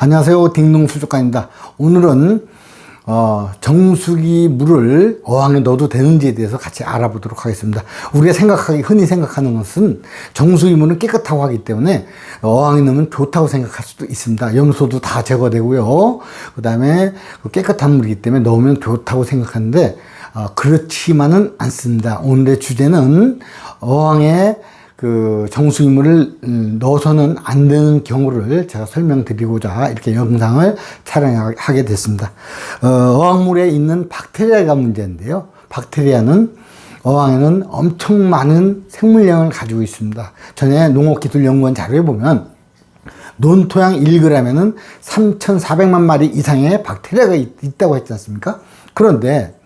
안녕하세요. 딩동수족관입니다. 오늘은 정수기 물을 어항에 넣어도 되는지에 대해서 같이 알아보도록 하겠습니다. 우리가 흔히 생각하는 것은 정수기 물은 깨끗하고 하기 때문에 어항에 넣으면 좋다고 생각할 수도 있습니다. 염소도 다 제거되고요. 그 다음에 깨끗한 물이기 때문에 넣으면 좋다고 생각하는데 그렇지만은 않습니다. 오늘의 주제는 어항에 정수기물을 넣어서는 안 되는 경우를 제가 설명드리고자 이렇게 영상을 촬영하게 됐습니다. 어항물에 있는 박테리아가 문제인데요. 박테리아는 어항에는 엄청 많은 생물량을 가지고 있습니다. 전에 농업기술연구원 자료에 보면 논토양 1g에는 3,400만 마리 이상의 박테리아가 있다고 했지 않습니까? 그런데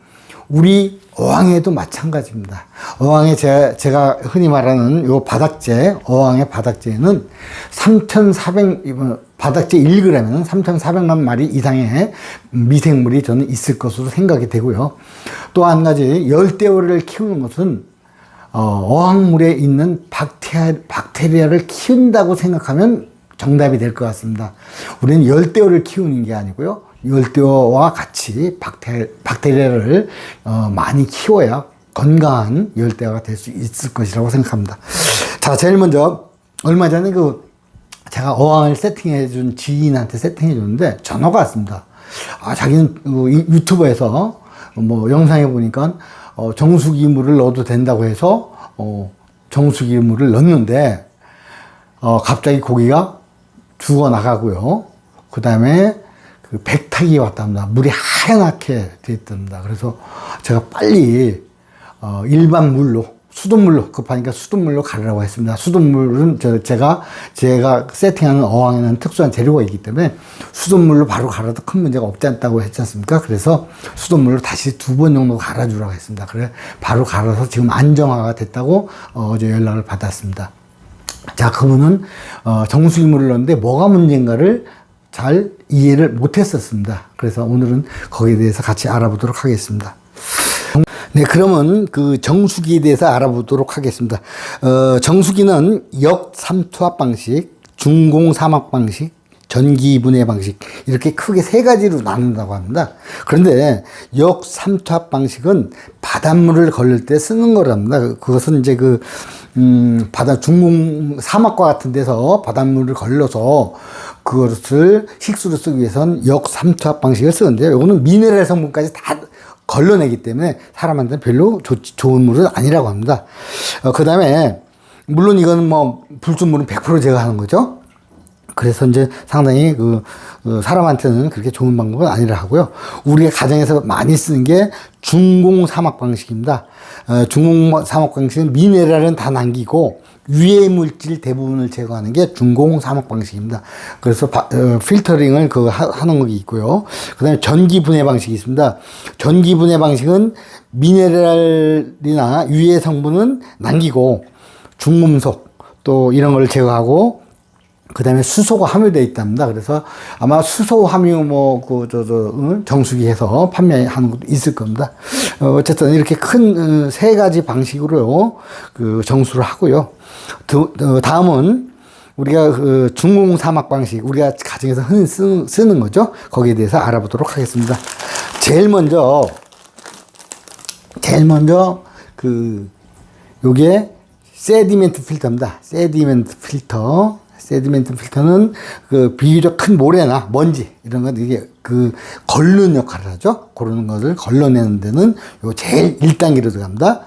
우리 어항에도 마찬가지입니다. 어항에 제가 흔히 말하는 요 바닥재, 어항의 바닥재에는 바닥재 1g에는 3,400만 마리 이상의 미생물이 저는 있을 것으로 생각이 되고요. 또 한 가지, 열대어를 키우는 것은 어항물에 있는 박테리아를 키운다고 생각하면 정답이 될 것 같습니다. 우리는 열대어를 키우는 게 아니고요. 열대어와 같이 박테리아를 많이 키워야 건강한 열대어가 될 수 있을 것이라고 생각합니다. 자, 제일 먼저 얼마 전에 제가 어항을 세팅해준 지인한테 세팅해줬는데 전화가 왔습니다. 자기는 유튜브에서 영상에 보니까 정수기 물을 넣어도 된다고 해서 정수기 물을 넣었는데 갑자기 고기가 죽어 나가고요. 그 다음에 백탁이 왔답니다. 물이 하얗게 되었답니다. 그래서 제가 빨리 일반 물로, 수돗물로, 급하니까 수돗물로 가르라고 했습니다. 수돗물은 제가 세팅하는 어항에는 특수한 재료가 있기 때문에 수돗물로 바로 갈아도 큰 문제가 없지 않다고 했지 않습니까? 그래서 수돗물로 다시 2번 정도 갈아주라고 했습니다. 그래 바로 갈아서 지금 안정화가 됐다고 어제 연락을 받았습니다. 자, 그분은 정수기물을 넣었는데 뭐가 문제인가를 잘 이해를 못했었습니다. 그래서 오늘은 거기에 대해서 같이 알아보도록 하겠습니다. 네, 그러면 정수기에 대해서 알아보도록 하겠습니다. 정수기는 역삼투압 방식, 중공삼압 방식, 전기분해 방식, 이렇게 크게 3가지로 나눈다고 합니다. 그런데 역삼투압 방식은 바닷물을 걸릴 때 쓰는 거랍니다. 그것은 이제 중공 사막과 같은 데서 바닷물을 걸러서 그것을 식수로 쓰기 위해서는 역삼투압 방식을 쓰는데요. 이거는 미네랄 성분까지 다 걸러내기 때문에 사람한테는 별로 좋은 물은 아니라고 합니다. 그 다음에 물론 이거는 불순물은 100% 제거하는 거죠. 그래서 이제 상당히 사람한테는 그렇게 좋은 방법은 아니라 하고요. 우리가 가정에서 많이 쓰는 게 중공삼압 방식입니다. 중공삼압 방식은 미네랄은 다 남기고 유해 물질 대부분을 제거하는 게 중공삼압 방식입니다. 그래서 필터링을 하는 게 있고요. 그 다음에 전기 분해 방식이 있습니다. 전기 분해 방식은 미네랄이나 유해 성분은 남기고 중금속 또 이런 걸 제거하고 그 다음에 수소가 함유되어 있답니다. 그래서 아마 수소 함유 정수기에서 판매하는 것도 있을 겁니다. 어쨌든 이렇게 큰 3가지 방식으로 정수를 하고요. 다음은 우리가 중공삼압 방식, 우리가 가정에서 흔히 쓰는 거죠. 거기에 대해서 알아보도록 하겠습니다. 제일 먼저 요게 세디멘트 필터입니다. 세디멘트 필터는 비교적 큰 모래나 먼지 이런 것 이게 걸르는 역할을 하죠. 그런 것을 걸러내는 데는 요 제일 1단계로 들어갑니다.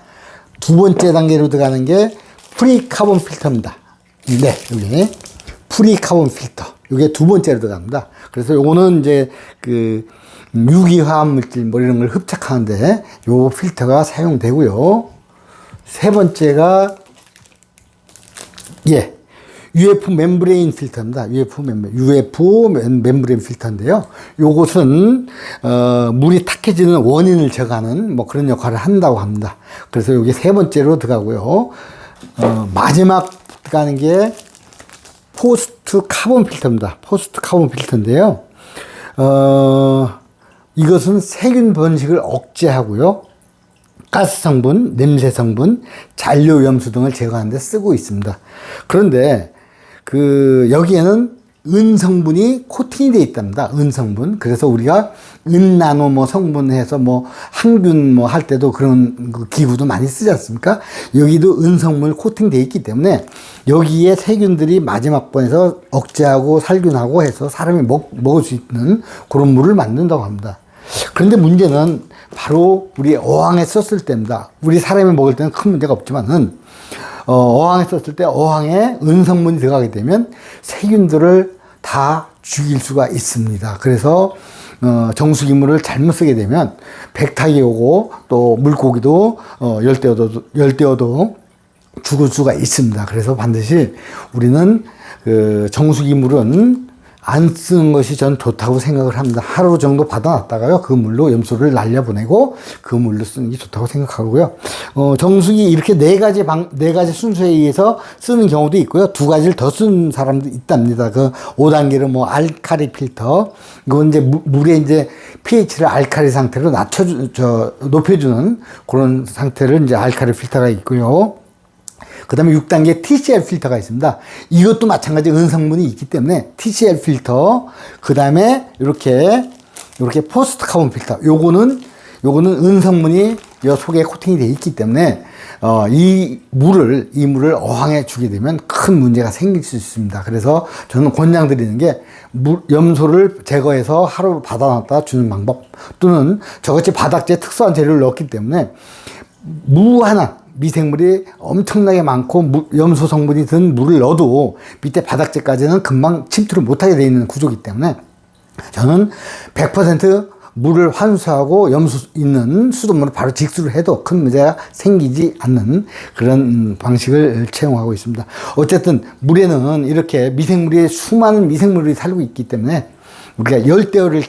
2번째 단계로 들어가는 게 프리카본 필터입니다. 네, 여기 프리카본 필터. 이게 2번째로 들어갑니다. 그래서 요거는 이제 유기화합 물질 이런 걸 흡착하는데 요 필터가 사용되고요. 3번째가 UF 멤브레인 필터입니다. UF 멤브레인 필터인데요. 요것은 물이 탁해지는 원인을 제거하는 그런 역할을 한다고 합니다. 그래서 여기 3번째로 들어가고요. 마지막 들어가는 게 포스트 카본 필터입니다. 포스트 카본 필터인데요. 이것은 세균 번식을 억제하고요. 가스 성분, 냄새 성분, 잔류 염수 등을 제거하는 데 쓰고 있습니다. 그런데 여기에는 은 성분이 코팅이 되어 있답니다. 은 성분. 그래서 우리가 은 나노 뭐 성분해서 뭐 항균 뭐 할 때도 그런 그 기구도 많이 쓰지 않습니까? 여기도 은 성분을 코팅되어 있기 때문에 여기에 세균들이 마지막 번에서 억제하고 살균하고 해서 사람이 먹을 수 있는 그런 물을 만든다고 합니다. 그런데 문제는 바로 우리 어항에 썼을 때입니다. 우리 사람이 먹을 때는 큰 문제가 없지만은 어항에 썼을 때 어항에 은성분이 들어가게 되면 세균들을 다 죽일 수가 있습니다. 그래서 정수기물을 잘못 쓰게 되면 백탁이 오고 또 물고기도 열대어도 죽을 수가 있습니다. 그래서 반드시 우리는 그 정수기물은 안 쓰는 것이 전 좋다고 생각을 합니다. 하루 정도 받아놨다가요, 그 물로 염소를 날려보내고 그 물로 쓰는 게 좋다고 생각하고요. 정수기 이렇게 네 가지 순서에 의해서 쓰는 경우도 있고요. 두 가지를 더 쓰는 사람도 있답니다. 그 5단계로 뭐 알카리 필터, 이건 이제 물에 이제 pH를 알카리 상태로 높여주는 그런 상태를 이제 알카리 필터가 있고요. 그 다음에 6단계 TCL 필터가 있습니다. 이것도 마찬가지 은성분이 있기 때문에 TCL 필터, 그 다음에 이렇게 포스트 카본 필터, 요거는 은성분이 요 속에 코팅이 되어 있기 때문에 이 물을 어항에 주게 되면 큰 문제가 생길 수 있습니다. 그래서 저는 권장드리는 게 염소를 제거해서 하루 받아놨다 주는 방법, 또는 저같이 바닥재에 특수한 재료를 넣었기 때문에 무한한 미생물이 엄청나게 많고 염소 성분이 든 물을 넣어도 밑에 바닥재까지는 금방 침투를 못하게 되어 있는 구조이기 때문에 저는 100% 물을 환수하고 염소 있는 수돗물을 바로 직수를 해도 큰 문제가 생기지 않는 그런 방식을 채용하고 있습니다. 어쨌든 물에는 이렇게 수많은 미생물이 살고 있기 때문에 우리가 열대어를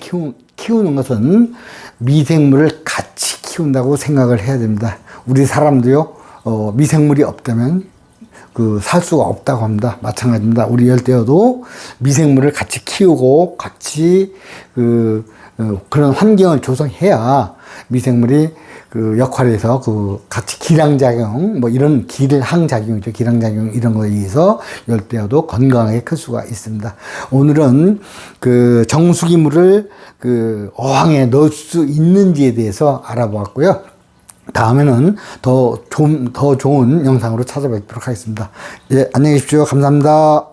키우는 것은 미생물을 같이 키운다고 생각을 해야 됩니다. 우리 사람도요, 미생물이 없다면 살 수가 없다고 합니다. 마찬가지입니다. 우리 열대어도 미생물을 같이 키우고 같이 그런 환경을 조성해야 미생물이 역할에서 같이 기량작용, 뭐 이런 기량작용이죠. 기량작용 이런 거에 의해서 열대어도 건강하게 클 수가 있습니다. 오늘은 정수기물을 어항에 넣을 수 있는지에 대해서 알아보았고요. 다음에는 더 좋은 영상으로 찾아뵙도록 하겠습니다. 예, 안녕히 계십시오. 감사합니다.